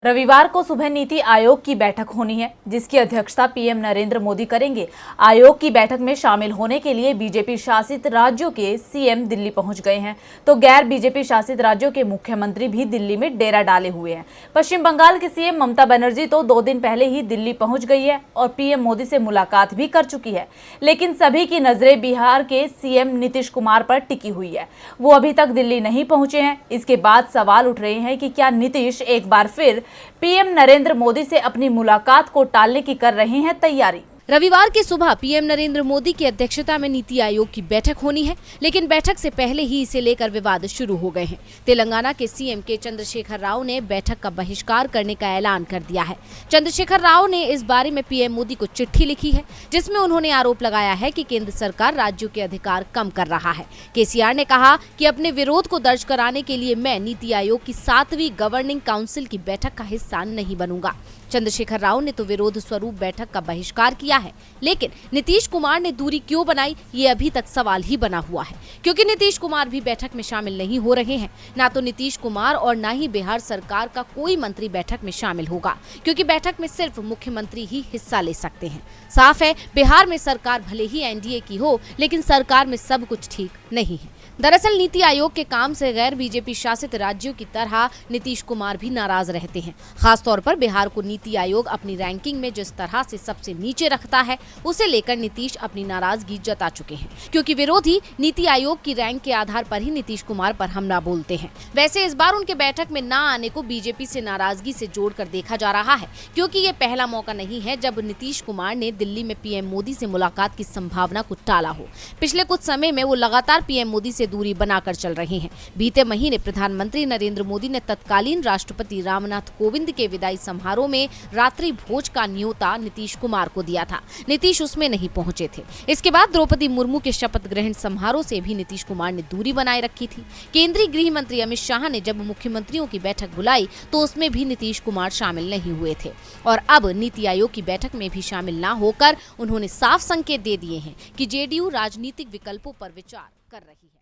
रविवार को सुबह नीति आयोग की बैठक होनी है, जिसकी अध्यक्षता पीएम नरेंद्र मोदी करेंगे। आयोग की बैठक में शामिल होने के लिए बीजेपी शासित राज्यों के सीएम दिल्ली पहुंच गए हैं, तो गैर बीजेपी शासित राज्यों के मुख्यमंत्री भी दिल्ली में डेरा डाले हुए हैं। पश्चिम बंगाल की सीएम ममता बनर्जी तो 2 दिन पहले ही दिल्ली पहुंच गई है और पीएम मोदी से मुलाकात भी कर चुकी है। लेकिन सभी की नजरें बिहार के सीएम नीतीश कुमार पर टिकी हुई है। वो अभी तक दिल्ली नहीं पहुंचे हैं। इसके बाद सवाल उठ रहे हैं कि क्या नीतीश एक बार फिर पीएम नरेंद्र मोदी से अपनी मुलाकात को टालने की कर रहे हैं तैयारी। रविवार की सुबह पीएम नरेंद्र मोदी की अध्यक्षता में नीति आयोग की बैठक होनी है, लेकिन बैठक से पहले ही इसे लेकर विवाद शुरू हो गए हैं। तेलंगाना के सीएम के चंद्रशेखर राव ने बैठक का बहिष्कार करने का ऐलान कर दिया है। चंद्रशेखर राव ने इस बारे में पीएम मोदी को चिट्ठी लिखी है, जिसमें उन्होंने आरोप लगाया है कि केंद्र सरकार राज्यों के अधिकार कम कर रहा है। केसीआर ने कहा कि अपने विरोध को दर्ज कराने के लिए मैं नीति आयोग की 7वीं गवर्निंग काउंसिल की बैठक का हिस्सा नहीं बनूंगा। चंद्रशेखर राव ने तो विरोध स्वरूप बैठक का बहिष्कार किया है, लेकिन नीतीश कुमार ने दूरी क्यों बनाई, ये अभी तक सवाल ही बना हुआ है, क्योंकि नीतीश कुमार भी बैठक में शामिल नहीं हो रहे हैं। ना तो नीतीश कुमार और ना ही बिहार सरकार का कोई मंत्री बैठक में शामिल होगा, क्योंकि बैठक में सिर्फ मुख्यमंत्री ही हिस्सा ले सकते हैं। साफ है, बिहार में सरकार भले ही एनडीए की हो, लेकिन सरकार में सब कुछ ठीक नहीं है। दरअसल नीति आयोग के काम से गैर बीजेपी शासित राज्यों की तरह नीतीश कुमार भी नाराज रहते हैं। खासतौर पर बिहार को नीति आयोग अपनी रैंकिंग में जिस तरह से सबसे नीचे रखता है, उसे लेकर नीतीश अपनी नाराजगी जता चुके हैं, क्योंकि विरोधी नीति आयोग की रैंक के आधार पर ही नीतीश कुमार पर हमला बोलते हैं। वैसे इस बार उनके बैठक में न आने को बीजेपी से नाराजगी से जोड़कर देखा जा रहा है, क्योंकि ये पहला मौका नहीं है जब नीतीश कुमार ने दिल्ली में पीएम मोदी से मुलाकात की संभावना को टाला हो। पिछले कुछ समय में वो लगातार पीएम मोदी से दूरी बनाकर चल रहे हैं। बीते महीने प्रधानमंत्री नरेंद्र मोदी ने तत्कालीन राष्ट्रपति रामनाथ कोविंद के विदाई समारोह में रात्रि भोज का न्योता नीतीश कुमार को दिया था। नीतीश उसमें नहीं पहुंचे थे। इसके बाद द्रौपदी मुर्मू के शपथ ग्रहण समारोह से भी नीतीश कुमार ने दूरी बनाए रखी थी। केंद्रीय गृह मंत्री अमित शाह ने जब मुख्यमंत्रियों की बैठक बुलाई तो उसमें भी नीतीश कुमार शामिल नहीं हुए थे, और अब नीति आयोग की बैठक में भी शामिल न होकर उन्होंने साफ संकेत दे दिए हैं कि जेडीयू राजनीतिक विकल्पों पर विचार कर रही है।